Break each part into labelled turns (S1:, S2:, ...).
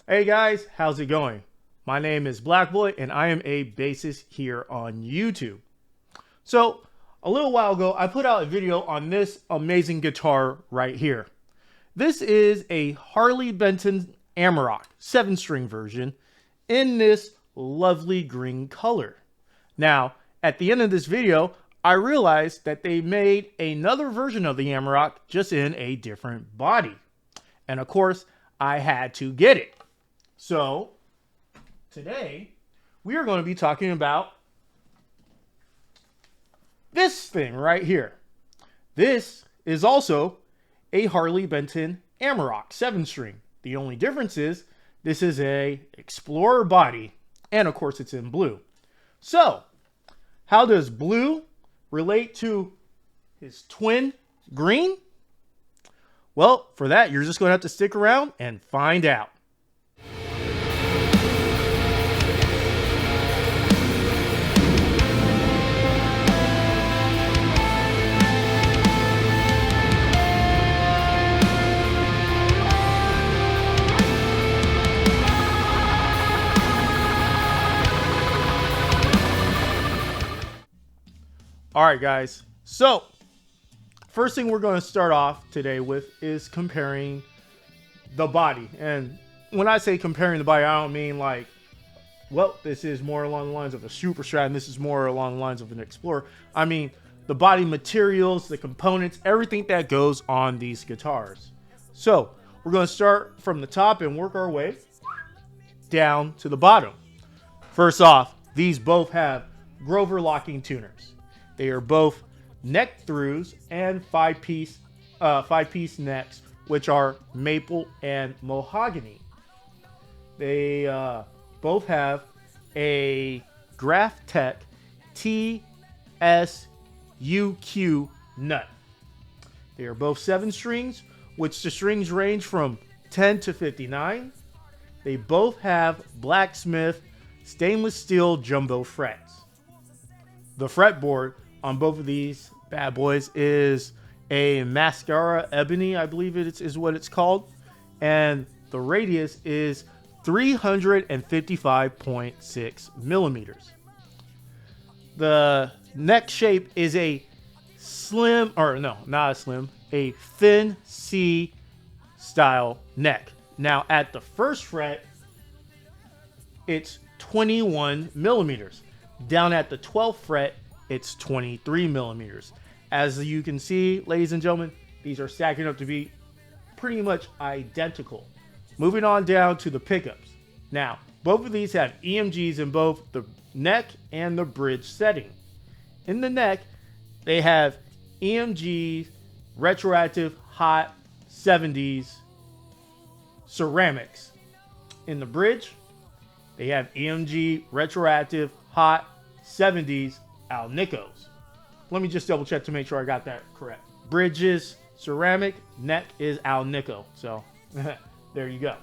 S1: Hey guys, how's it going? My name is Blackboy and I am a bassist here on YouTube. So, a little while ago, I put out a video on this amazing guitar right here. This is a Harley Benton Amarok 7-string version in this lovely green color. Now, at the end of this video, I realized that they made another version of the Amarok just in a different body. And of course, I had to get it. So, today, we are going to be talking about this thing right here. This is also a Harley Benton Amarok 7-string. The only difference is this is a Explorer body, and of course it's in blue. So, how does blue relate to his twin green? Well, for that, you're just going to have to stick around and find out. All right, guys. So, first thing we're going to start off today with is comparing the body. And when I say comparing the body, I don't mean like, well, this is more along the lines of a Super Strat and this is more along the lines of an Explorer. I mean, the body materials, the components, everything that goes on these guitars. So, we're going to start from the top and work our way down to the bottom. First off, these both have Grover locking tuners. They are both neck throughs and five-piece necks, which are maple and mahogany. They both have a Graphtec TSUQ nut. They are both 7 strings, which the strings range from 10 to 59. They both have blacksmith stainless steel jumbo frets. The fretboard on both of these bad boys is a mascara ebony, I believe it is what it's called, and the radius is 355.6 millimeters. The neck shape is a slim, or no, not a slim, a thin C style neck. Now at the first fret, it's 21 millimeters. Down at the 12th fret, it's 23 millimeters. As you can see, ladies and gentlemen, these are stacking up to be pretty much identical. Moving on down to the pickups. Now, both of these have EMGs in both the neck and the bridge setting. In the neck, they have EMGs, retroactive hot 70s ceramics. In the bridge, they have EMG, retroactive hot 70s Alnicos. Let me just double check to make sure I got that correct. Bridges ceramic, neck is Alnico. So there you go.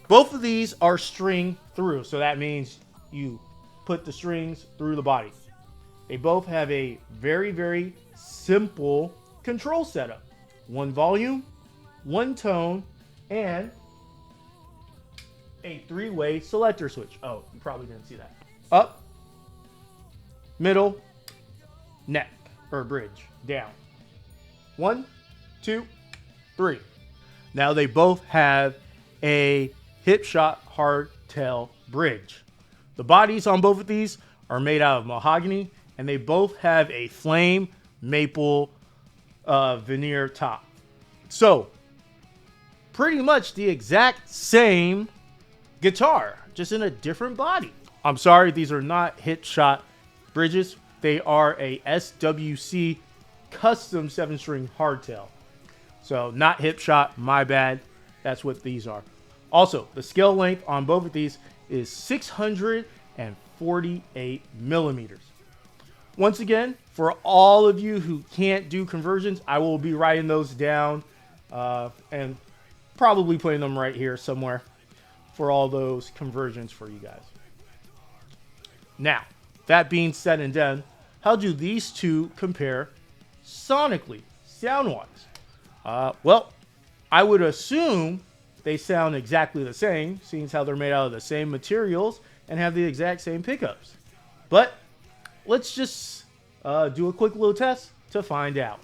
S1: Both of these are string through, so that means you put the strings through the body. They both have a very, very simple control setup. One volume, one tone, and a 3-way selector switch. Oh, you probably didn't see that. Up, middle, neck, or bridge, down. 1, 2, 3. Now they both have a hip shot hardtail bridge. The bodies on both of these are made out of mahogany, and they both have a flame maple veneer top. So, pretty much the exact same guitar, just in a different body. I'm sorry, these are not hip shot bridges. They are a SWC custom 7-string hardtail. So not hip shot, my bad. That's what these are. Also, the scale length on both of these is 648 millimeters. Once again, for all of you who can't do conversions, I will be writing those down and probably putting them right here somewhere for all those conversions for you guys. Now, that being said and done, how do these two compare sonically, sound-wise? Well, I would assume they sound exactly the same, seeing as how they're made out of the same materials and have the exact same pickups. But let's just do a quick little test to find out.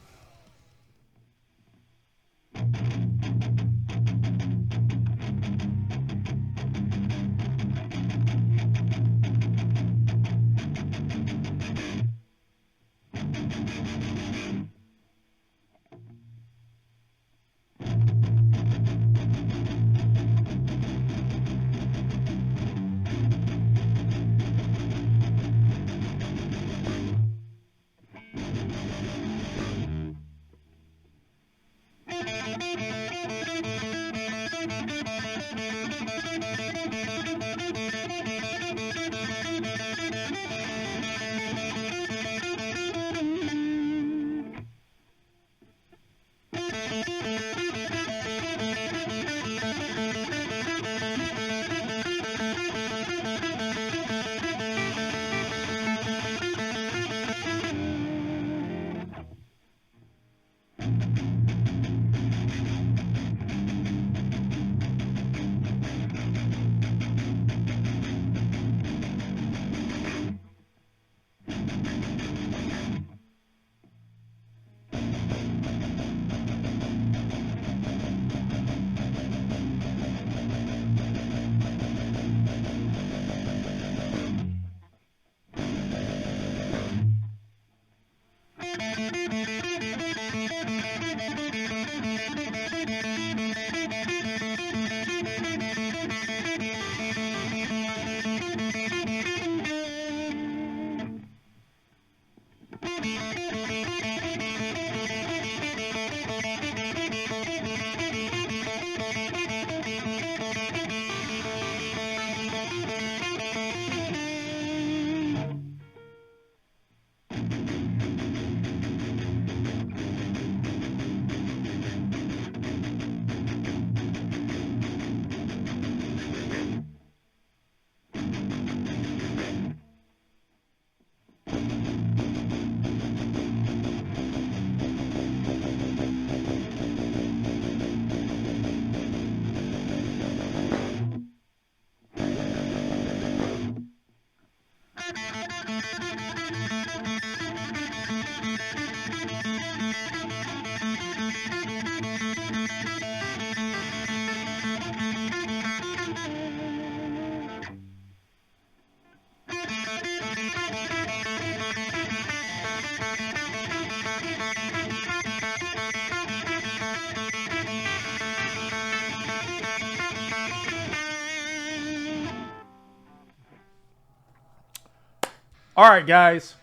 S1: All right, guys.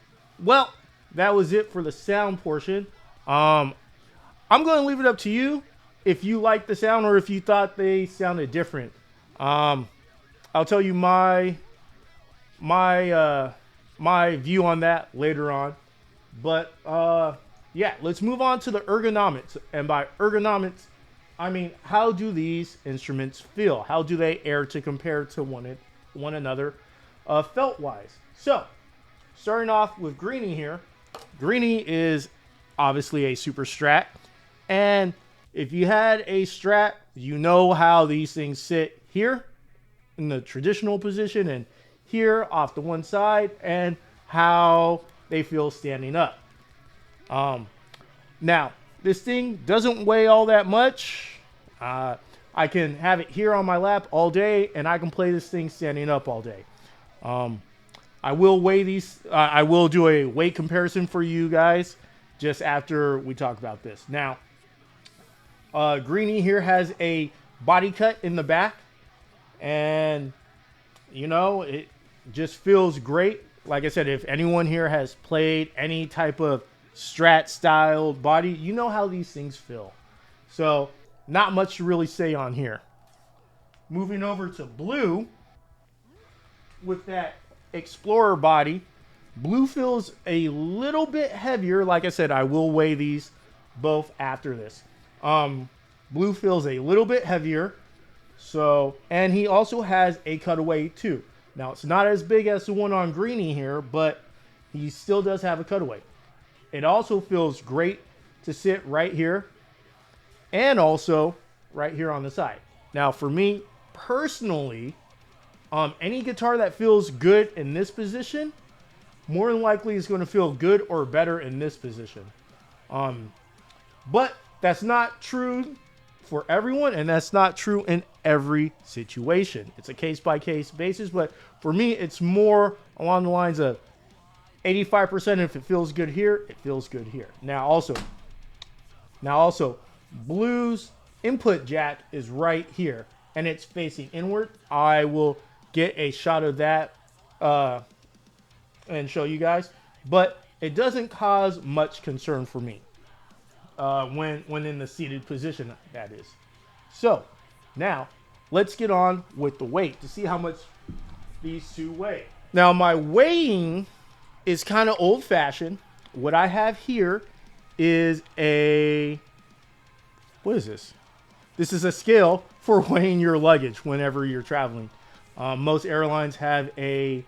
S1: Well, that was it for the sound portion. I'm going to leave it up to you if you like the sound or if you thought they sounded different. I'll tell you my view on that later on. But yeah, let's move on to the ergonomics. And by ergonomics, I mean, how do these instruments feel? How do they air to compare to one another felt-wise? So, starting off with Greenie here. Greenie is obviously a Super Strat. And if you had a Strat, you know how these things sit here in the traditional position and here off the one side and how they feel standing up. Now, this thing doesn't weigh all that much. I can have it here on my lap all day and I can play this thing standing up all day. I will weigh these. I will do a weight comparison for you guys just after we talk about this. Now, Greenie here has a body cut in the back, and you know it just feels great. Like I said, if anyone here has played any type of Strat styled body, you know how these things feel. So, not much to really say on here. Moving over to Blue with that Explorer body. Blue feels a little bit heavier. Like I said, I will weigh these both after this. Blue feels a little bit heavier. So, and he also has a cutaway too. Now, it's not as big as the one on Greenie here, but he still does have a cutaway. It also feels great to sit right here and also right here on the side. Now, for me personally, any guitar that feels good in this position, more than likely is going to feel good or better in this position. But that's not true for everyone, and that's not true in every situation. It's a case-by-case basis, but for me, it's more along the lines of 85% if it feels good here, it feels good here. Now also, Blue's input jack is right here, and it's facing inward. I will get a shot of that and show you guys, but it doesn't cause much concern for me when in the seated position, that is. So now let's get on with the weight to see how much these two weigh. Now my weighing is kind of old-fashioned. What I have here is what is this? This is a scale for weighing your luggage whenever you're traveling. Most airlines have a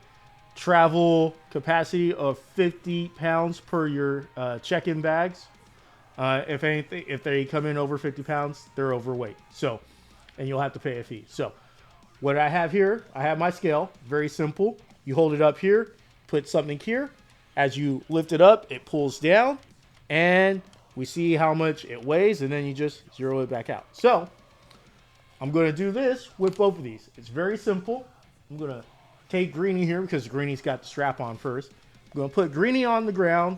S1: travel capacity of 50 pounds per your check-in bags. If they come in over 50 pounds, they're overweight. So, and you'll have to pay a fee. So, what I have here, I have my scale. Very simple. You hold it up here, put something here. As you lift it up, it pulls down, and we see how much it weighs, and then you just zero it back out. So, I'm going to do this with both of these. It's very simple. I'm going to take Greenie here because Greenie's got the strap on first. I'm going to put Greenie on the ground.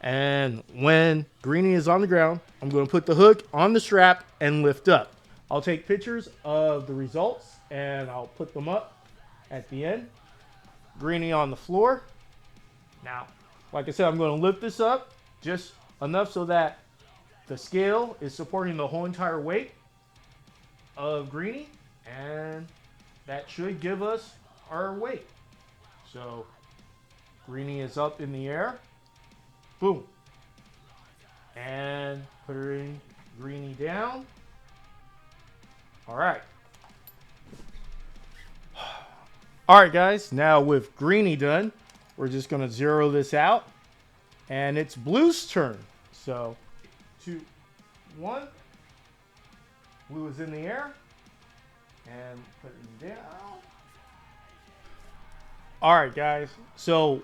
S1: And when Greenie is on the ground, I'm going to put the hook on the strap and lift up. I'll take pictures of the results and I'll put them up at the end. Greenie on the floor. Now, like I said, I'm going to lift this up just enough so that the scale is supporting the whole entire weight of Greenie, and that should give us our weight. So Greenie is up in the air. Boom. And putting Greenie down. All right. All right, guys. Now with Greenie done, we're just going to zero this out. And it's Blue's turn. So 2, 1. Blue is in the air. And put it down. All right, guys. So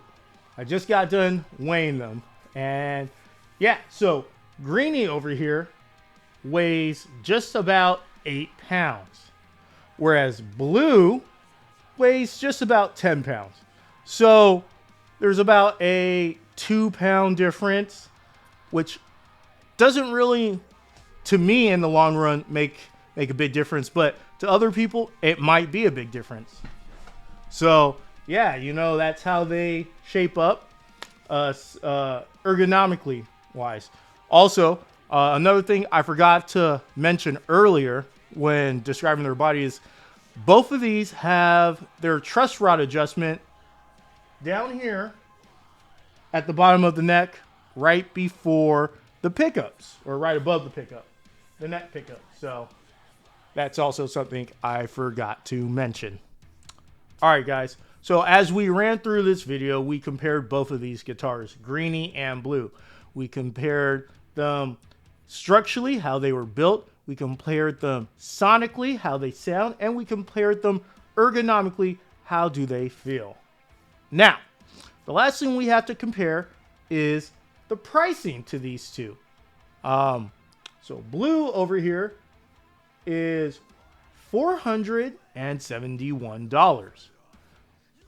S1: I just got done weighing them. And yeah, so Greenie over here weighs just about 8 pounds, whereas Blue weighs just about 10 pounds. So there's about a 2-pound difference, which doesn't really, to me in the long run, make a big difference, but to other people, it might be a big difference. So yeah, you know, that's how they shape up ergonomically wise. Also, another thing I forgot to mention earlier when describing their body is both of these have their truss rod adjustment down here at the bottom of the neck, right before the pickups, or right above the pickup, the neck pickup. So that's also something I forgot to mention. All right, guys. So as we ran through this video, we compared both of these guitars, Greenie and Blue. We compared them structurally, how they were built. We compared them sonically, how they sound. And we compared them ergonomically, how do they feel. Now, the last thing we have to compare is the pricing to these two. So Blue over here is $471.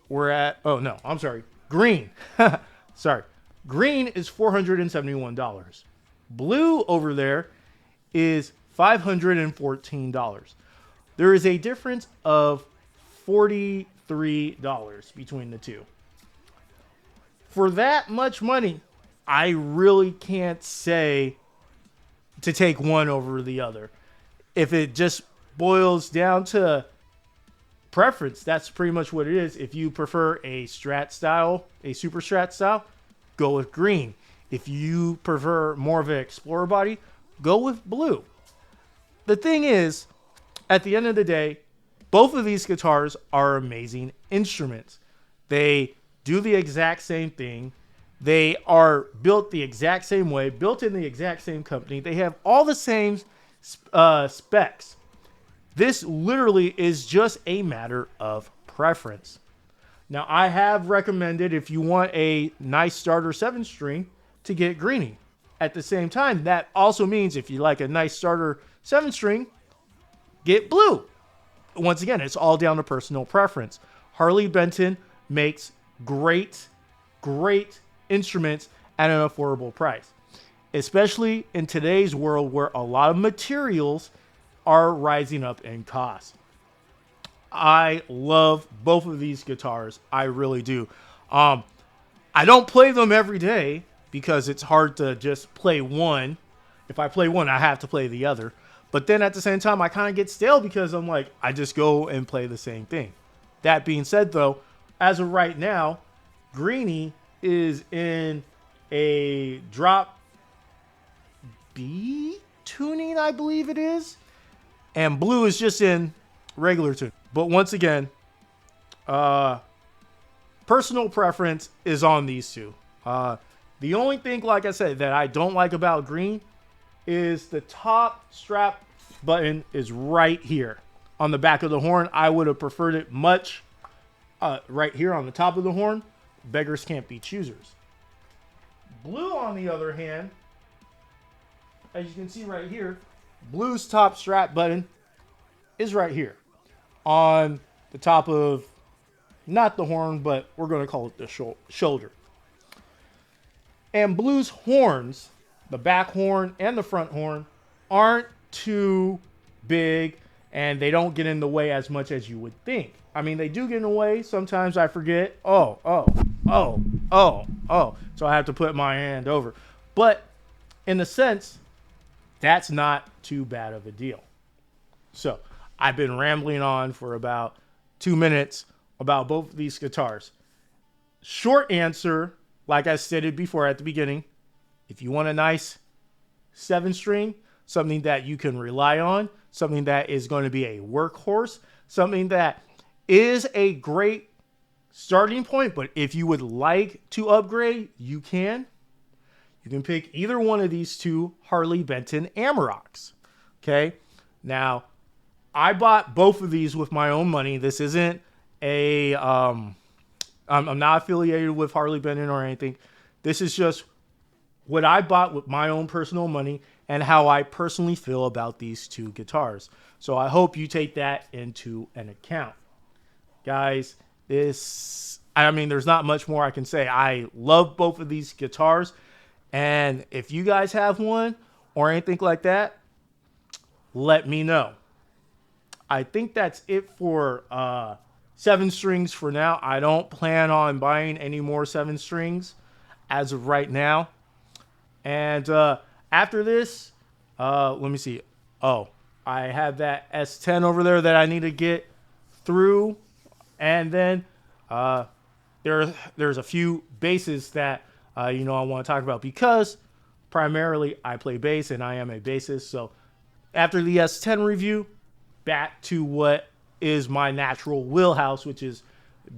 S1: We're at, oh no, I'm sorry, Green. Sorry, Green is $471. Blue over there is $514. There is a difference of $43 between the two. For that much money, I really can't say to take one over the other. If it just boils down to preference, that's pretty much what it is. If you prefer a Strat style, a Super Strat style, go with Green. If you prefer more of an Explorer body, go with Blue. The thing is, at the end of the day, both of these guitars are amazing instruments. They do the exact same thing. They are built the exact same way, built in the exact same company. They have all the same specs. This literally is just a matter of preference. Now, I have recommended, if you want a nice starter 7-string, to get Greenie. At the same time, that also means if you like a nice starter 7-string, get blue. Once again, it's all down to personal preference. Harley Benton makes great instruments at an affordable price, especially in today's world where a lot of materials are rising up in cost. I love both of these guitars. I really do. I don't play them every day because it's hard to just play one. If I play one, I have to play the other. But then at the same time, I kind of get stale because I'm like, I just go and play the same thing. That being said, though, as of right now, Greenie is in a drop B tuning, I believe it is. And blue is just in regular tune. But once again, personal preference is on these two. The only thing, like I said, that I don't like about Greenie is the top strap button is right here on the back of the horn. I would have preferred it much right here on the top of the horn. Beggars can't be choosers. Blue, on the other hand, as you can see right here, blue's top strap button is right here on the top of, not the horn, but we're going to call it the shoulder. And blue's horns, the back horn and the front horn, aren't too big and they don't get in the way as much as you would think. I mean, they do get in the way. Sometimes I forget. So I have to put my hand over. But in a sense, that's not too bad of a deal. So I've been rambling on for about 2 minutes about both of these guitars. Short answer, like I stated before at the beginning, if you want a nice 7-string, something that you can rely on, something that is going to be a workhorse, something that is a great starting point, but if you would like to upgrade, you can. You can pick either one of these two Harley Benton Amaroks. Okay? Now, I bought both of these with my own money. This isn't a I'm not affiliated with Harley Benton or anything. This is just what I bought with my own personal money and how I personally feel about these two guitars. So I hope you take that into an account. Guys, there's not much more I can say. I love both of these guitars. And if you guys have one or anything like that, let me know. I think that's it for 7-strings for now. I don't plan on buying any more 7-strings as of right now. And after this, let me see. Oh, I have that S10 over there that I need to get through. And then there's a few basses that I want to talk about because primarily I play bass and I am a bassist. So after the S10 review, back to what is my natural wheelhouse, which is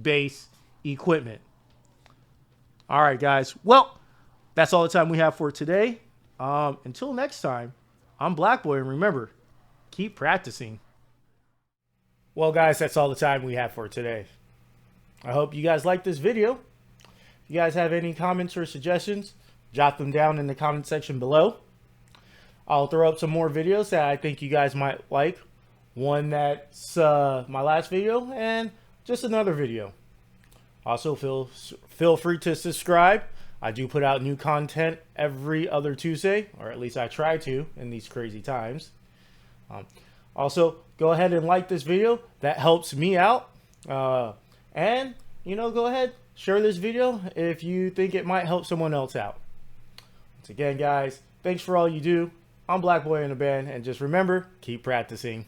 S1: bass equipment. All right, guys. Well, that's all the time we have for today. Until next time, I'm Black Boy, and remember, keep practicing. Well, guys, that's all the time we have for today. I hope you guys liked this video. If you guys have any comments or suggestions, jot them down in the comment section below. I'll throw up some more videos that I think you guys might like. One that's my last video and just another video. Also, feel free to subscribe. I do put out new content every other Tuesday, or at least I try to in these crazy times. Also, go ahead and like this video. That helps me out. And, go ahead, share this video if you think it might help someone else out. Once again, guys, thanks for all you do. I'm Black Boy in the band, and just remember, keep practicing.